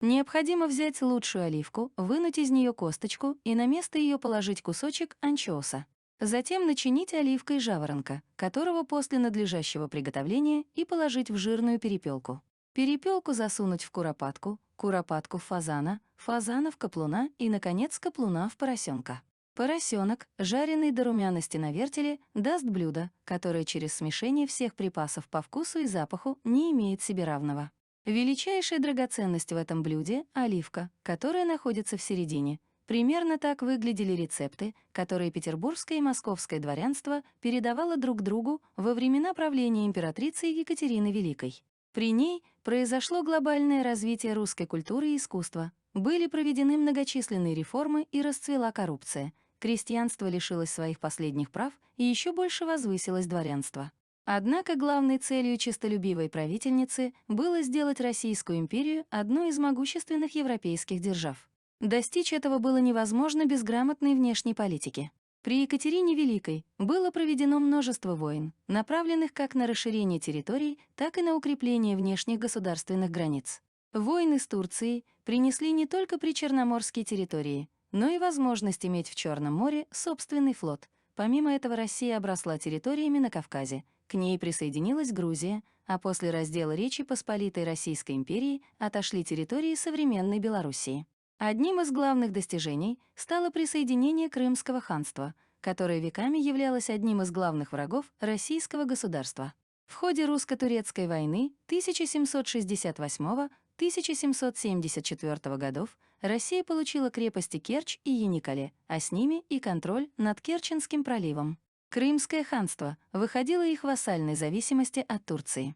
Необходимо взять лучшую оливку, вынуть из нее косточку и на место ее положить кусочек анчоуса. Затем начинить оливкой жаворонка, которого после надлежащего приготовления и положить в жирную перепелку. Перепелку засунуть в куропатку, куропатку в фазана, фазана в каплуна и, наконец, каплуна в поросенка. Поросенок, жареный до румяности на вертеле, даст блюдо, которое через смешение всех припасов по вкусу и запаху не имеет себе равного. Величайшая драгоценность в этом блюде — оливка, которая находится в середине. Примерно так выглядели рецепты, которые петербургское и московское дворянство передавало друг другу во времена правления императрицы Екатерины Великой. При ней произошло глобальное развитие русской культуры и искусства. Были проведены многочисленные реформы и расцвела коррупция. Крестьянство лишилось своих последних прав и еще больше возвысилось дворянство. Однако главной целью честолюбивой правительницы было сделать Российскую империю одной из могущественных европейских держав. Достичь этого было невозможно без грамотной внешней политики. При Екатерине Великой было проведено множество войн, направленных как на расширение территорий, так и на укрепление внешних государственных границ. Войны с Турцией принесли не только причерноморские территории, но и возможность иметь в Черном море собственный флот. Помимо этого Россия обросла территориями на Кавказе, к ней присоединилась Грузия, а после раздела Речи Посполитой Российской империи отошли территории современной Белоруссии. Одним из главных достижений стало присоединение Крымского ханства, которое веками являлось одним из главных врагов российского государства. В ходе русско-турецкой войны 1768-1774 годов Россия получила крепости Керчь и Яникале, а с ними и контроль над Керченским проливом. Крымское ханство выходило их в вассальной зависимости от Турции.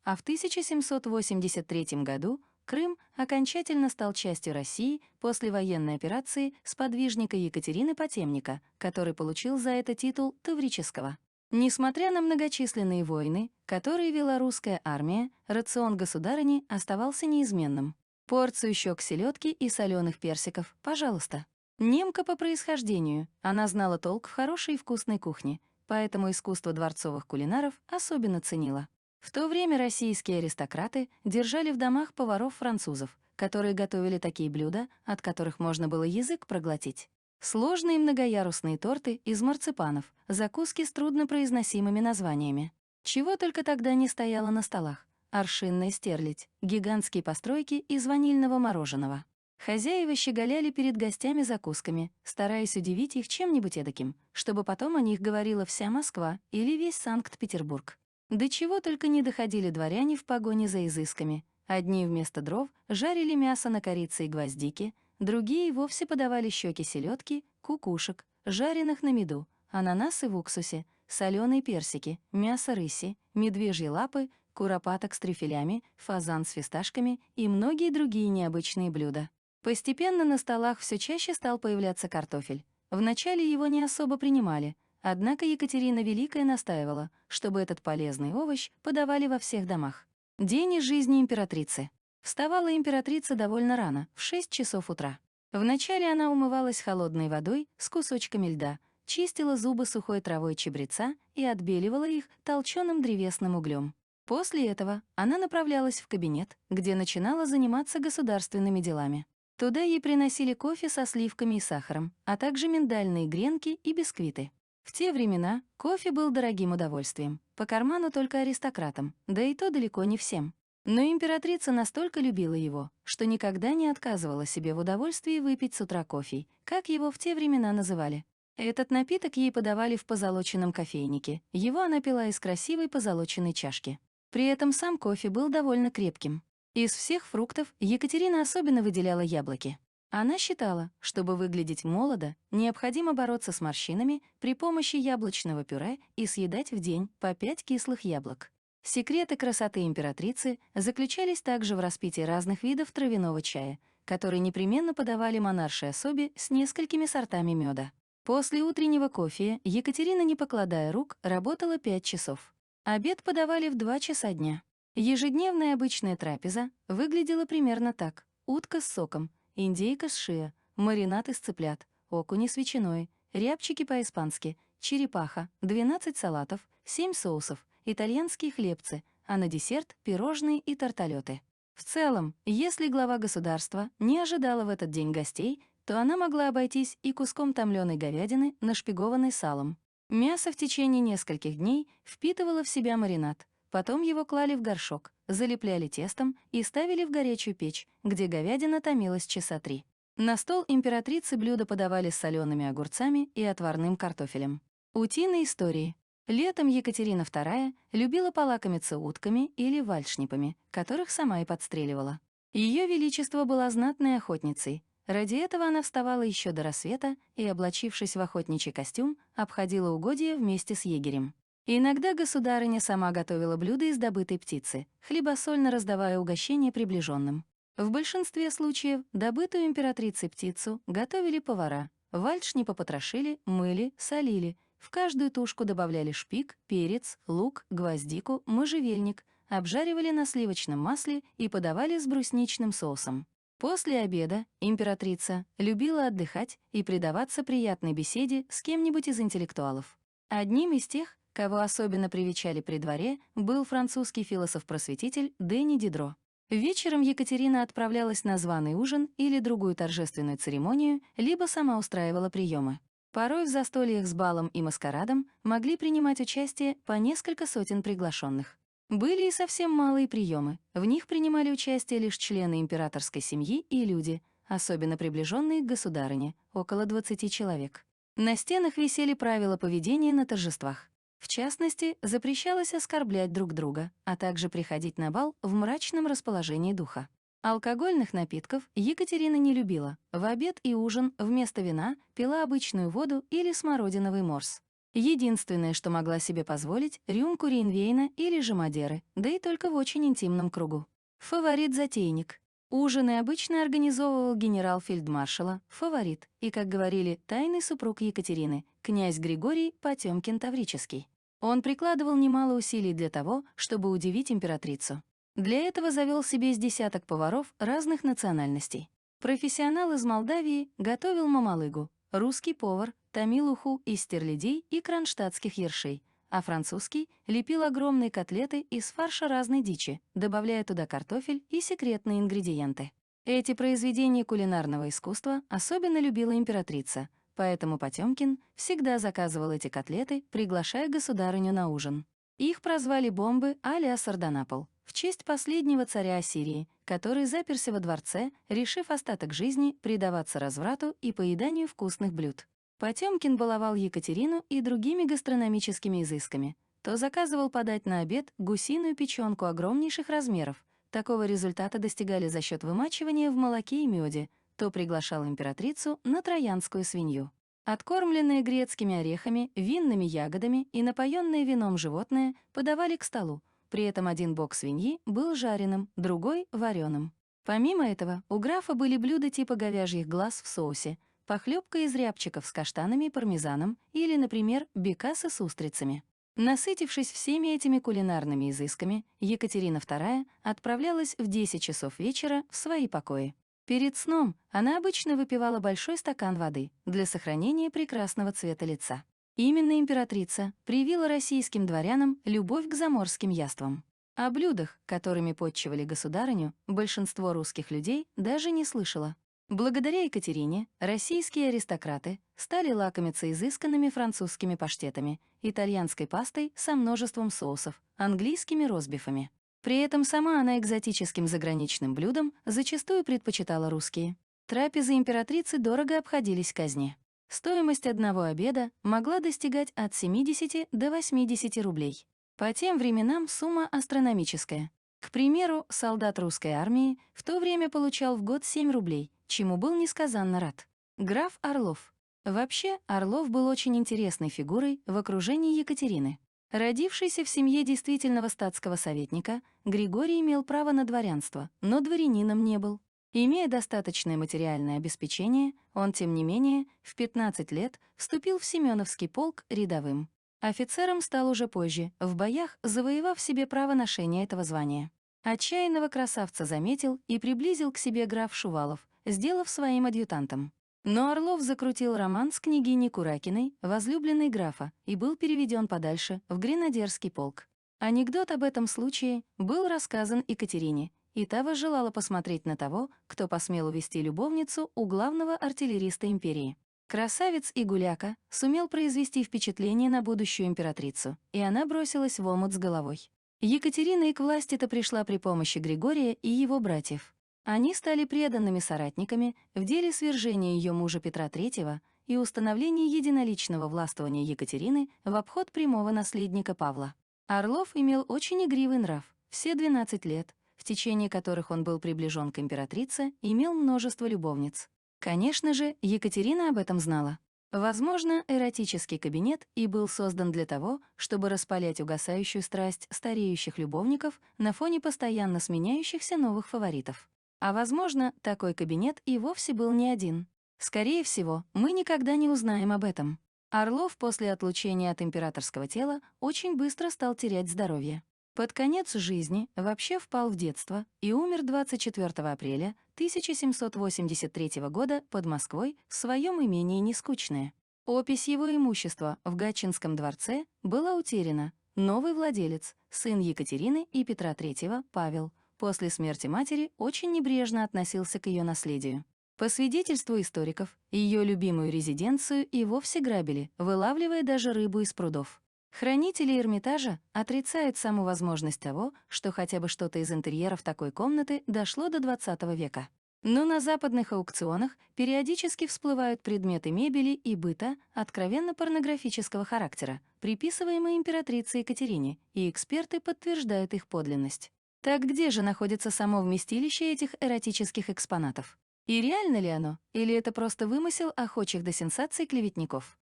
А в 1783 году Крым окончательно стал частью России после военной операции сподвижника Екатерины Потемника, который получил за это титул Таврического. Несмотря на многочисленные войны, которые вела русская армия, рацион государыни оставался неизменным. Порцию щек селедки и соленых персиков, пожалуйста. Немка по происхождению, она знала толк в хорошей и вкусной кухне, поэтому искусство дворцовых кулинаров особенно ценила. В то время российские аристократы держали в домах поваров-французов, которые готовили такие блюда, от которых можно было язык проглотить. Сложные многоярусные торты из марципанов, закуски с труднопроизносимыми названиями. Чего только тогда не стояло на столах. Аршинная стерлядь, гигантские постройки из ванильного мороженого. Хозяева щеголяли перед гостями закусками, стараясь удивить их чем-нибудь эдаким, чтобы потом о них говорила вся Москва или весь Санкт-Петербург. До чего только не доходили дворяне в погоне за изысками. Одни вместо дров жарили мясо на корице и гвоздике, другие вовсе подавали щеки селедки, кукушек, жареных на меду, ананасы в уксусе, соленые персики, мясо рыси, медвежьи лапы, куропаток с трюфелями, фазан с фисташками и многие другие необычные блюда. Постепенно на столах все чаще стал появляться картофель. Вначале его не особо принимали, однако Екатерина Великая настаивала, чтобы этот полезный овощ подавали во всех домах. День из жизни императрицы. Вставала императрица довольно рано, в 6 часов утра. Вначале она умывалась холодной водой с кусочками льда, чистила зубы сухой травой чабреца и отбеливала их толченым древесным углем. После этого она направлялась в кабинет, где начинала заниматься государственными делами. Туда ей приносили кофе со сливками и сахаром, а также миндальные гренки и бисквиты. В те времена кофе был дорогим удовольствием, по карману только аристократам, да и то далеко не всем. Но императрица настолько любила его, что никогда не отказывала себе в удовольствии выпить с утра кофе, как его в те времена называли. Этот напиток ей подавали в позолоченном кофейнике, его она пила из красивой позолоченной чашки. При этом сам кофе был довольно крепким. Из всех фруктов Екатерина особенно выделяла яблоки. Она считала, чтобы выглядеть молодо, необходимо бороться с морщинами при помощи яблочного пюре и съедать в день по 5 кислых яблок. Секреты красоты императрицы заключались также в распитии разных видов травяного чая, который непременно подавали монаршей особе с несколькими сортами меда. После утреннего кофе Екатерина, не покладая рук, работала 5 часов. Обед подавали в 2 часа дня. Ежедневная обычная трапеза выглядела примерно так: утка с соком, индейка с шиа, маринад из цыплят, окуни с ветчиной, рябчики по-испански, черепаха, 12 салатов, 7 соусов, итальянские хлебцы, а на десерт — пирожные и тарталеты. В целом, если глава государства не ожидала в этот день гостей, то она могла обойтись и куском томленой говядины, нашпигованной салом. Мясо в течение нескольких дней впитывало в себя маринад. Потом его клали в горшок, залепляли тестом и ставили в горячую печь, где говядина томилась часа 3. На стол императрицы блюда подавали с солеными огурцами и отварным картофелем. Утиные истории. Летом Екатерина II любила полакомиться утками или вальшнепами, которых сама и подстреливала. Ее величество была знатной охотницей. Ради этого она вставала еще до рассвета и, облачившись в охотничий костюм, обходила угодья вместе с егерем. Иногда государыня сама готовила блюда из добытой птицы, хлебосольно раздавая угощения приближенным. В большинстве случаев добытую императрицей птицу готовили повара. Вальшнепа потрошили, мыли, солили. В каждую тушку добавляли шпик, перец, лук, гвоздику, можжевельник, обжаривали на сливочном масле и подавали с брусничным соусом. После обеда императрица любила отдыхать и предаваться приятной беседе с кем-нибудь из интеллектуалов. Одним из тех, кого особенно привечали при дворе, был французский философ-просветитель Дени Дидро. Вечером Екатерина отправлялась на званый ужин или другую торжественную церемонию, либо сама устраивала приемы. Порой в застольях с балом и маскарадом могли принимать участие по несколько сотен приглашенных. Были и совсем малые приемы. В них принимали участие лишь члены императорской семьи и люди, особенно приближенные к государыне, около 20 человек. На стенах висели правила поведения на торжествах. В частности, запрещалось оскорблять друг друга, а также приходить на бал в мрачном расположении духа. Алкогольных напитков Екатерина не любила. В обед и ужин вместо вина пила обычную воду или смородиновый морс. Единственное, что могла себе позволить, рюмку рейнвейна или же мадеры, да и только в очень интимном кругу. Фаворит-затейник. Ужины обычно организовывал генерал-фельдмаршала, фаворит, и, как говорили, тайный супруг Екатерины, князь Григорий Потёмкин-Таврический. Он прикладывал немало усилий для того, чтобы удивить императрицу. Для этого завел себе с десяток поваров разных национальностей. Профессионал из Молдавии готовил мамалыгу, русский повар томил уху из стерлядей и кронштадтских ершей, а французский лепил огромные котлеты из фарша разной дичи, добавляя туда картофель и секретные ингредиенты. Эти произведения кулинарного искусства особенно любила императрица, поэтому Потёмкин всегда заказывал эти котлеты, приглашая государыню на ужин. Их прозвали бомбы а-ля Сарданапал, в честь последнего царя Ассирии, который заперся во дворце, решив остаток жизни предаваться разврату и поеданию вкусных блюд. Потёмкин баловал Екатерину и другими гастрономическими изысками. То заказывал подать на обед гусиную печёнку огромнейших размеров. Такого результата достигали за счёт вымачивания в молоке и мёде, то приглашал императрицу на троянскую свинью. Откормленные грецкими орехами, винными ягодами и напоенное вином животное подавали к столу. При этом один бок свиньи был жареным, другой — вареным. Помимо этого, у графа были блюда типа говяжьих глаз в соусе, похлебка из рябчиков с каштанами и пармезаном или, например, бекасы с устрицами. Насытившись всеми этими кулинарными изысками, Екатерина II отправлялась в 10 часов вечера в свои покои. Перед сном она обычно выпивала большой стакан воды для сохранения прекрасного цвета лица. Именно императрица привила российским дворянам любовь к заморским яствам. О блюдах, которыми подчивали государыню, большинство русских людей даже не слышало. Благодаря Екатерине российские аристократы стали лакомиться изысканными французскими паштетами, итальянской пастой со множеством соусов, английскими ростбифами. При этом сама она экзотическим заграничным блюдам зачастую предпочитала русские. Трапезы императрицы дорого обходились казне. Стоимость одного обеда могла достигать от 70 до 80 рублей. По тем временам сумма астрономическая. К примеру, солдат русской армии в то время получал в год 7 рублей, чему был несказанно рад. Граф Орлов. Вообще, Орлов был очень интересной фигурой в окружении Екатерины. Родившийся в семье действительного статского советника, Григорий имел право на дворянство, но дворянином не был. Имея достаточное материальное обеспечение, он, тем не менее, в 15 лет вступил в Семеновский полк рядовым. Офицером стал уже позже, в боях завоевав себе право ношения этого звания. Отчаянного красавца заметил и приблизил к себе граф Шувалов, сделав своим адъютантом. Но Орлов закрутил роман с княгиней Куракиной, возлюбленной графа, и был переведен подальше, в гренадерский полк. Анекдот об этом случае был рассказан Екатерине, и та возжелала посмотреть на того, кто посмел увести любовницу у главного артиллериста империи. Красавец и гуляка сумел произвести впечатление на будущую императрицу, и она бросилась в омут с головой. Екатерина и к власти-то пришла при помощи Григория и его братьев. Они стали преданными соратниками в деле свержения ее мужа Петра III и установления единоличного властвования Екатерины в обход прямого наследника Павла. Орлов имел очень игривый нрав. Все 12 лет, в течение которых он был приближен к императрице, имел множество любовниц. Конечно же, Екатерина об этом знала. Возможно, эротический кабинет и был создан для того, чтобы распалять угасающую страсть стареющих любовников на фоне постоянно сменяющихся новых фаворитов. А возможно, такой кабинет и вовсе был не один. Скорее всего, мы никогда не узнаем об этом. Орлов после отлучения от императорского тела очень быстро стал терять здоровье. Под конец жизни вообще впал в детство и умер 24 апреля 1783 года под Москвой в своем имении Нескучное. Опись его имущества в Гатчинском дворце была утеряна. Новый владелец, сын Екатерины и Петра III, Павел, после смерти матери очень небрежно относился к ее наследию. По свидетельству историков, ее любимую резиденцию и вовсе грабили, вылавливая даже рыбу из прудов. Хранители Эрмитажа отрицают саму возможность того, что хотя бы что-то из интерьеров такой комнаты дошло до XX века. Но на западных аукционах периодически всплывают предметы мебели и быта откровенно порнографического характера, приписываемые императрице Екатерине, и эксперты подтверждают их подлинность. Так где же находится само вместилище этих эротических экспонатов? И реально ли оно, или это просто вымысел охочих до сенсаций клеветников?